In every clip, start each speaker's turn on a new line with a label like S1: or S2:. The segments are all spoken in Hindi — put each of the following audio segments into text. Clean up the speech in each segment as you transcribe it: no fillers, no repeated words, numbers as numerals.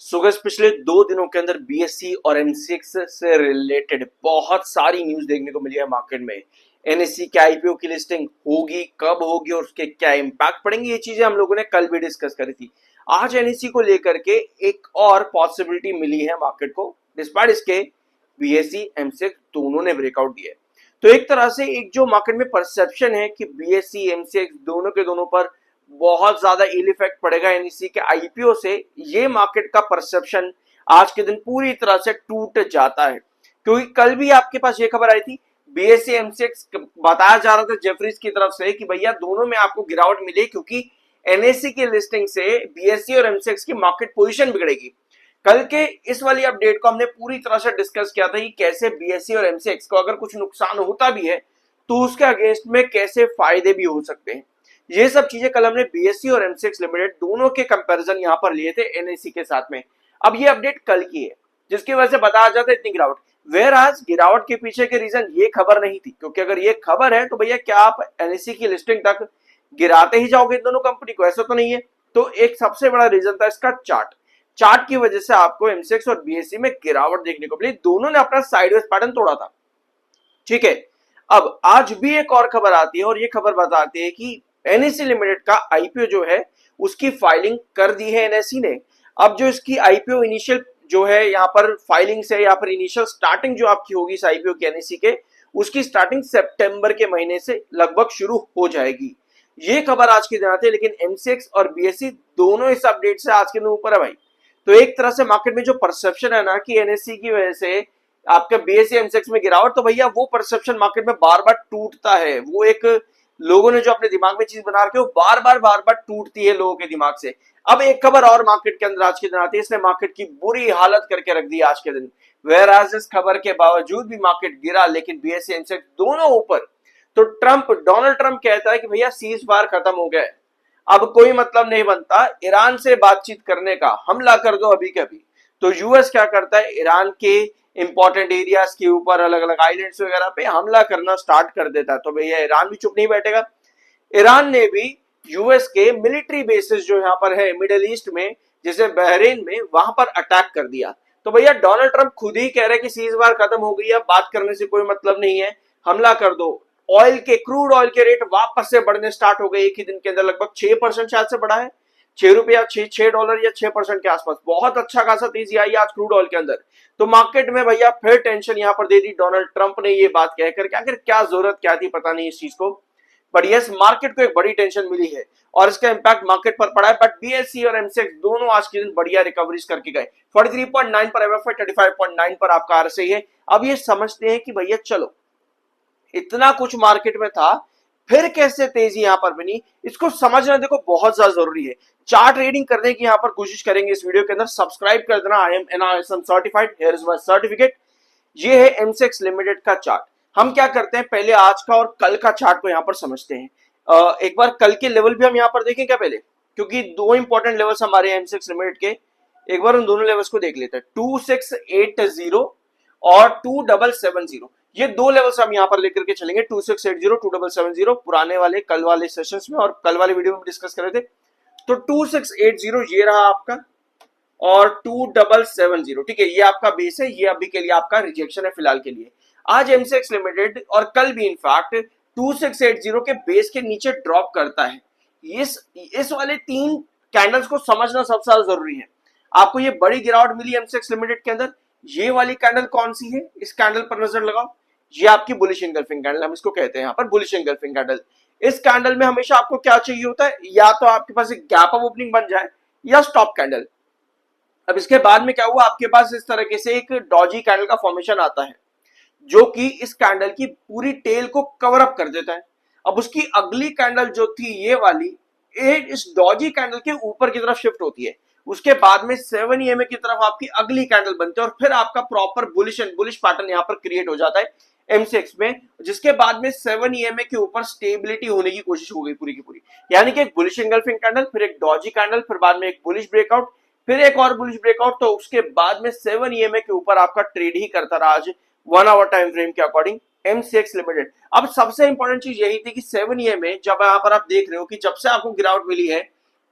S1: सो गाइस पिछले 2 दिनों के अंदर बीएससी और एमसीएक्स से रिलेटेड बहुत सारी न्यूज देखने को मिली है मार्केट में। एनएससी के आईपीओ की लिस्टिंग होगी, कब होगी और उसके क्या इंपैक्ट पड़ेंगे, ये चीजें हम लोगों ने कल भी डिस्कस करी थी। आज एनएससी को लेकर के एक और पॉसिबिलिटी मिली है मार्केट को, डिस्पाइट इसके बीएससी एमसीएक्स दोनों ने ब्रेकआउट दिया है। तो एक तरह से एक जो मार्केट में परसेप्शन है कि बीएससी एमसीएक्स दोनों के दोनों पर बहुत ज्यादा इल इफेक्ट पड़ेगा एनएससी के आईपीओ से, ये मार्केट का परसेप्शन आज के दिन पूरी तरह से टूट जाता है। क्योंकि कल भी आपके पास ये खबर आई थी, बीएससी एमसीएक्स बताया जा रहा था जेफरीज की तरफ से कि भैया दोनों में आपको गिरावट मिले क्योंकि एनएससी की लिस्टिंग से बीएससी और एमसीएक्स की मार्केट पोजीशन बिगड़ेगी। कल के इस वाली अपडेट को हमने पूरी तरह से डिस्कस किया था कि कैसे बीएससी और एमसीएक्स को अगर कुछ नुकसान होता भी है तो उसके अगेंस्ट में कैसे फायदे भी हो सकते हैं। ये सब चीजें कल हमने बीएससी और एमसीएक्स लिमिटेड दोनों के कंपैरिजन यहां पर लिए थे एनएससी के साथ में। अब ये अपडेट कल की है जिसकी वजह से बताया जाता है इतनी गिरावट। वेयर आज गिरावट के पीछे के रीजन ये खबर नहीं थी, क्योंकि अगर ये खबर है तो भैया क्या आप एनएससी की लिस्टिंग तक गिराते ही जाओगे इन दोनों कंपनी को? ऐसा तो नहीं है। तो एक सबसे बड़ा रीजन था इसका चार्ट की वजह से आपको एमसीएक्स और बीएससी में गिरावट देखने को मिली। दोनों ने अपना साइडवेज पैटर्न तोड़ा था, ठीक है। अब आज भी एक और खबर आती है और ये खबर बताती है कि एनएससी लिमिटेड का आईपीओ जो है उसकी फाइलिंग कर दी है एनएससी ने। अब जो इसकी आईपीओ इनिशियल जो है यहाँ पर फाइलिंग से यहाँ पर इनिशियल स्टार्टिंग जो आपकी होगी इस आईपीओ की एनएससी के, उसकी स्टार्टिंग सितंबर के महीने से लगभग शुरू हो जाएगी। ये खबर आज की दिन आती है, लेकिन एमसीएक्स और बीएससी दोनों इस अपडेट से आज के दिन ऊपर है भाई। तो एक तरह से मार्केट में जो परसेप्शन है ना कि एनएससी की वजह से आपका बीएससी एमसीएक्स में गिरावट, तो भैया वो परसेप्शन मार्केट में बार बार टूटता है। वो एक लोगों ने जो अपने दिमाग में चीज बना रखी है वो बार बार टूटती है लोगों के दिमाग से। अब एक खबर और मार्केट के अंदर आज के दिन आती है, इसने मार्केट की बुरी हालत करके रख दी आज के दिन। वेयर आज इस खबर के बावजूद भी मार्केट गिरा, लेकिन बीएससी एमसीएक्स दोनों ऊपर। तो डोनाल्ड ट्रंप कहता है कि भैया सीज फायर खत्म हो गया है, अब कोई मतलब नहीं बनता ईरान से बातचीत करने का, हमला कर दो अभी के अभी। तो यूएस क्या करता है, ईरान के इंपॉर्टेंट एरियाज के ऊपर अलग अलग आइलैंड्स वगैरह पे हमला करना स्टार्ट कर देता है। तो भैया ईरान भी चुप नहीं बैठेगा। ईरान ने भी यूएस के मिलिट्री बेसिस जो यहाँ पर है मिडिल ईस्ट में, जैसे बहरीन में, वहां पर अटैक कर दिया। तो भैया डोनाल्ड ट्रंप खुद ही कह रहे कि सीज वार खत्म हो गई है, बात करने से कोई मतलब नहीं है, हमला कर दो। क्रूड ऑयल के रेट वापस से बढ़ने स्टार्ट हो गए एक ही दिन के अंदर, लगभग 6% शायद से बढ़ा है, ₹6 $6 या 6% के आसपास। बहुत अच्छा खासा तेजी आई आज क्रूड ऑयल के अंदर। तो मार्केट में भैया फिर टेंशन यहां पर दे दी डोनाल्ड ट्रंप ने ये बात कहकर कि आखिर क्या जरूरत क्या थी पता नहीं इस चीज को, पर यस मार्केट को एक बड़ी टेंशन मिली है और इसका इंपैक्ट मार्केट पर पड़ा है। बट बीएससी और एमसीएक्स दोनों आज के दिन बढ़िया रिकवरीज करके गए। 43.9 पर एमएफआई, 35.9 पर आपका आरएसआई है। अब ये समझते हैं कि भैया चलो इतना कुछ मार्केट में था, फिर कैसे तेजी यहां पर बनी, इसको समझना देखो बहुत ज्यादा जरूरी है। चार्ट ट्रेडिंग करने की यहां पर कोशिश करेंगे इस वीडियो के अंदर। सब्सक्राइब कर देना, I am NRSM certified, here is my certificate. ये है एमसीएक्स लिमिटेड का चार्ट। हम क्या करते हैं, पहले आज का और कल का चार्ट को यहां पर समझते हैं। एक बार कल के लेवल भी हम यहां पर देखें क्या पहले, क्योंकि दो इंपॉर्टेंट लेवल्स हमारे एमसीएक्स लिमिटेड के, एक बार उन दोनों लेवल्स को देख लेते हैं। 2680 और 2770, ये दो लेवल्स हम यहां पर लेकर के चलेंगे। 2680, 2770 पुराने वाले कल वाले सेशंस में और कल वाले वीडियो में डिस्कस कर रहे थे। तो 2680 ये रहा आपका और 2770, ठीक है, ये आपका बेस है, ये अभी के लिए आपका रिजेक्शन है फिलहाल के लिए। आज एमसीएक्स लिमिटेड और कल भी इनफैक्ट 2680 के बेस के नीचे ड्रॉप करता है। इस वाले तीन कैंडल्स को समझना सबसे ज्यादा जरूरी है। आपको ये बड़ी गिरावट मिली एमसीएक्स लिमिटेड के अंदर, ये वाली कैंडल कौन सी है, इस कैंडल पर नजर लगाओ। ये आपकी बुलिश एंगल्फिंग कैंडल, हम इसको कहते हैं यहाँ पर बुलिश एंगल्फिंग कैंडल। इस कैंडल में हमेशा आपको क्या चाहिए होता है, या तो आपके पास एक गैप अप ओपनिंग बन जाए या स्टॉप कैंडल। अब इसके बाद में क्या हुआ, आपके पास इस तरीके से एक डॉजी कैंडल का फॉर्मेशन आता है जो कि इस कैंडल की पूरी टेल को कवर अप कर देता है। अब उसकी अगली कैंडल जो थी ये वाली, इस डॉजी कैंडल के ऊपर की तरफ शिफ्ट होती है। उसके बाद में 7 ईएमए की तरफ आपकी अगली कैंडल बनती है और फिर आपका प्रॉपर बुलिश पैटर्न यहां पर क्रिएट हो जाता है एमसीएक्स में, जिसके बाद में 7 ईएमए के ऊपर स्टेबिलिटी होने की कोशिश हो गई पूरी की पूरी। यानी कि एक बुलिश एंगल्फिंग कैंडल, फिर एक डॉजी कैंडल, फिर बाद में एक बुलिश ब्रेकआउट, फिर एक और बुलिश ब्रेकआउट। तो उसके बाद में 7 ईएमए के ऊपर आपका ट्रेड ही करता रहा आज 1 आवर टाइम फ्रेम के अकॉर्डिंग एमसीएक्स लिमिटेड। अब सबसे इंपॉर्टेंट चीज यही थी कि 7 ईएमए जब यहां पर आप देख रहे हो कि जब से आपको गिरावट मिली है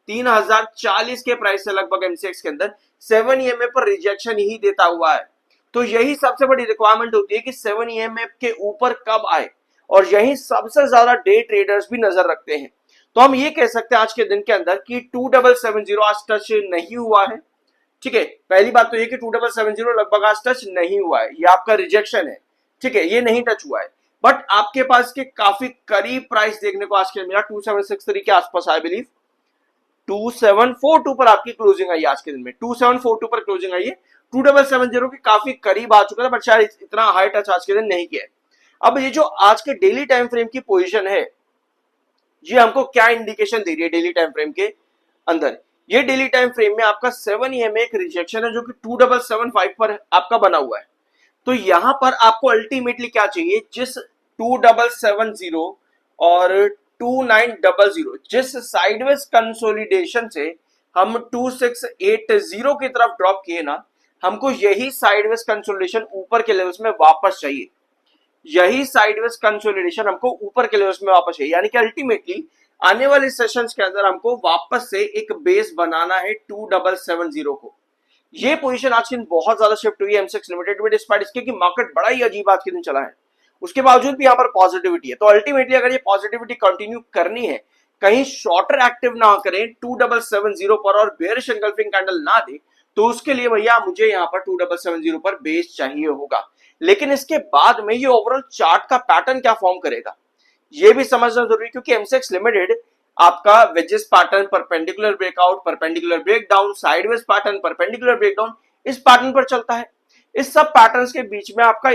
S1: 3040 के प्राइस से लगभग एमसीएक्स के अंदर 7 ईएमए पर रिजेक्शन ही देता हुआ है। तो यही सबसे बड़ी रिक्वायरमेंट होती है कि 7 ईएमए के ऊपर कब आए, और यही सबसे ज्यादा डे ट्रेडर्स भी नजर रखते हैं। तो हम ये कह सकते हैं आज के दिन के अंदर कि 2770 आज टच नहीं हुआ है। ठीक है, पहली बात तो ये कि 2770 लगभग आज टच नहीं हुआ है, ये आपका रिजेक्शन है। ठीक है, ये नहीं टच हुआ है, बट आपके पास के काफी करीब प्राइस देखने को आज के मिला 2763 के आसपास, आई बिलीव 2742 पर आपकी क्लोजिंग आई आज के दिन में, 2742 पर क्लोजिंग आई है। 2770 के काफी करीब आ चुका है, बट शायद इतना हाई टच आज के दिन नहीं किया है। अब ये जो आज के डेली टाइम फ्रेम की पोजीशन है, ये हमको क्या इंडिकेशन दे रही है डेली टाइम फ्रेम के अंदर? ये डेली टाइम फ्रेम में आपका 7 ईएमए एक रिजेक्शन है जो कि 2775 पर आपका बना हुआ है। तो यहां पर आपको अल्टीमेटली क्या चाहिए, जिस 2770 और 2900 जिस साइडवेज कंसोलिडेशन से हम 2680 की तरफ ड्रॉप किए ना, हमको यही साइडवेज कंसोलिडेशन ऊपर के लेवल्स में वापस चाहिए। यही साइडवेज कंसोलिडेशन हमको ऊपर के लेवल्स में वापस चाहिए, यानी कि अल्टीमेटली आने वाले सेशंस के अंदर हमको वापस से एक बेस बनाना है 2770 को। ये पोजीशन आज के दिन बहुत ज्यादा शिफ्ट हुई है एमसीएक्स लिमिटेड में, डिस्पाइट इसके कि मार्केट बड़ा ही अजीब आज के दिन चला है, उसके बावजूद भी यहाँ पर पॉजिटिविटी है। तो अल्टीमेटली अगर ये पॉजिटिविटी कंटिन्यू करनी है, कहीं शॉर्टर एक्टिव ना करें 2770 पर और बेयरिश एंगल्फिंग कैंडल ना दे, तो उसके लिए भैया मुझे यहाँ पर 2770 पर बेस चाहिए होगा। लेकिन इसके बाद में ये ओवरऑल चार्ट का पैटर्न क्या फॉर्म करेगा, ये भी समझना जरूरी है, क्योंकि एमसीएक्स लिमिटेड आपका wages pattern, perpendicular breakout, perpendicular breakdown, sideways pattern, perpendicular breakdown, इस पैटर्न पर चलता है। इस सब पैटर्न्स के बीच में आपका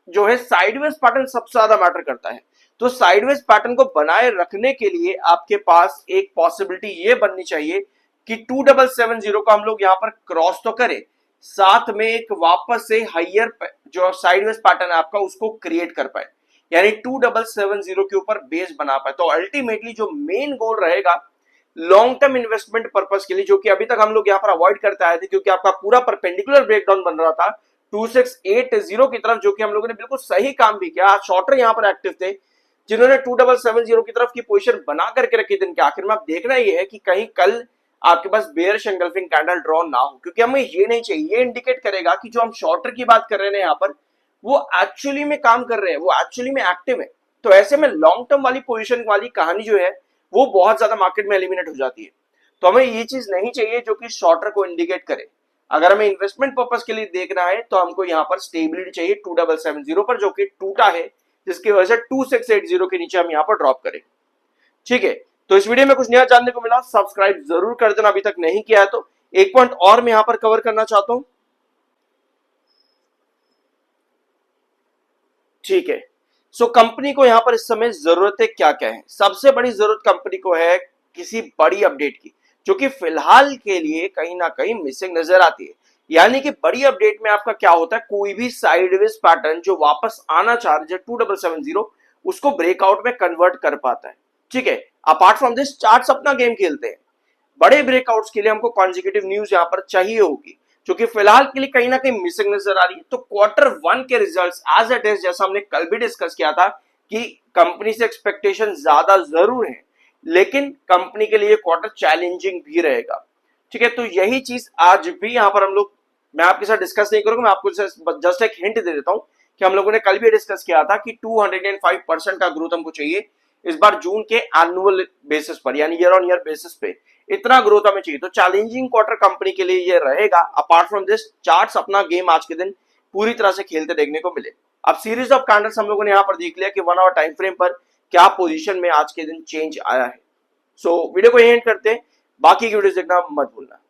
S1: जो है साइडवेज पैटर्न सबसे ज्यादा मैटर करता है। तो साइडवेज पैटर्न को बनाए रखने के लिए आपके पास एक पॉसिबिलिटी ये बननी चाहिए कि 2770 को हम लोग यहाँ पर क्रॉस तो करें, साथ में एक वापस से हाइयर जो साइडवेज पैटर्न है आपका उसको क्रिएट कर पाए, यानी 2770 के ऊपर बेस बना पाए। तो अल्टीमेटली जो मेन गोल रहेगा लॉन्ग टर्म इन्वेस्टमेंट पर्पस के लिए, जो कि अभी तक हम लोग यहाँ पर अवॉइड करते आए थे, क्योंकि आपका पूरा परपेंडिकुलर ब्रेकडाउन बन रहा था 2680 की तरफ, जो कि हम लोगों ने बिल्कुल सही काम भी किया। शॉर्टर यहाँ पर एक्टिव थे जिन्होंने 2770 की तरफ की पोजीशन बना करके रखी दिन के आखिर में। अब देखना ये है कि कहीं कल आपके पास बेयरिश एंगल्फिंग कैंडल ड्रॉ ना हो, क्योंकि हमें ये नहीं चाहिए। ये इंडिकेट करेगा कि जो हम शॉर्टर की बात कर रहे हैं यहाँ पर, वो एक्चुअली में काम कर रहे हैं, वो एक्चुअली में एक्टिव है। तो ऐसे में लॉन्ग टर्म वाली पोजीशन वाली कहानी जो है वो बहुत ज्यादा मार्केट में एलिमिनेट हो जाती है। तो हमें ये चीज नहीं चाहिए जो कि शॉर्टर को इंडिकेट करे। अगर हमें इन्वेस्टमेंट पर्पस के लिए देखना है तो हमको यहाँ पर स्टेबिलिटी चाहिए 2770 पर, जो कि टूटा है, जिसकी वजह से 2680 के नीचे हम यहाँ पर ड्रॉप करें। ठीक है, तो इस वीडियो में कुछ नया जानने को मिला, सब्सक्राइब जरूर कर देना अभी तक नहीं किया है तो। एक पॉइंट और मैं यहाँ पर कवर करना चाहता हूं। ठीक है, सो कंपनी को यहां पर इस समय जरूरतें क्या क्या है? सबसे बड़ी जरूरत कंपनी को है किसी बड़ी अपडेट की, जो कि फिलहाल के लिए कहीं ना कहीं मिसिंग नजर आती है। यानी कि बड़ी अपडेट में आपका क्या होता है, कोई भी साइडवेज पैटर्न जो वापस आना चाह रहा है 2770 उसको ब्रेकआउट में कन्वर्ट कर पाता है। ठीक है, अपार्ट फ्रॉम दिस चार्ट्स अपना गेम खेलते हैं। बड़े ब्रेकआउट्स के लिए हमको कॉन्जिक्यूटिव न्यूज यहां पर चाहिए होगी, जो कि फिलहाल के लिए कहीं ना कहीं मिसिंग नजर आ रही है। तो क्वार्टर 1 के रिजल्ट्स एज इट इज, जैसा हमने कल भी डिस्कस किया था कि कंपनी से एक्सपेक्टेशन ज्यादा जरूर है, लेकिन कंपनी के लिए क्वार्टर चैलेंजिंग भी रहेगा। ठीक है, तो यही चीज आज भी यहां पर हम लोग, मैं आपके साथ डिस्कस नहीं करूंगा, मैं आपको जस्ट एक हिंट दे देता हूं कि हम लोगों ने कल भी डिस्कस किया था कि 205% का ग्रोथ हमको चाहिए इस बार जून के एनुअल बेसिस पर, यानी ईयर ऑन ईयर बेसिस पे इतना ग्रोथ हमें चाहिए। तो चैलेंजिंग क्वार्टर कंपनी के लिए ये रहेगा। अपार्ट फ्रॉम दिस चार्ट्स अपना गेम आज के दिन पूरी तरह से खेलते देखने को मिले। अब सीरीज ऑफ कैंडल्स हम लोगों ने यहाँ पर देख लिया कि 1 आवर टाइम फ्रेम पर क्या पोजीशन में आज के दिन चेंज आया है। सो वीडियो को एंड करते हैं, बाकी की वीडियो देखना मत भूलना।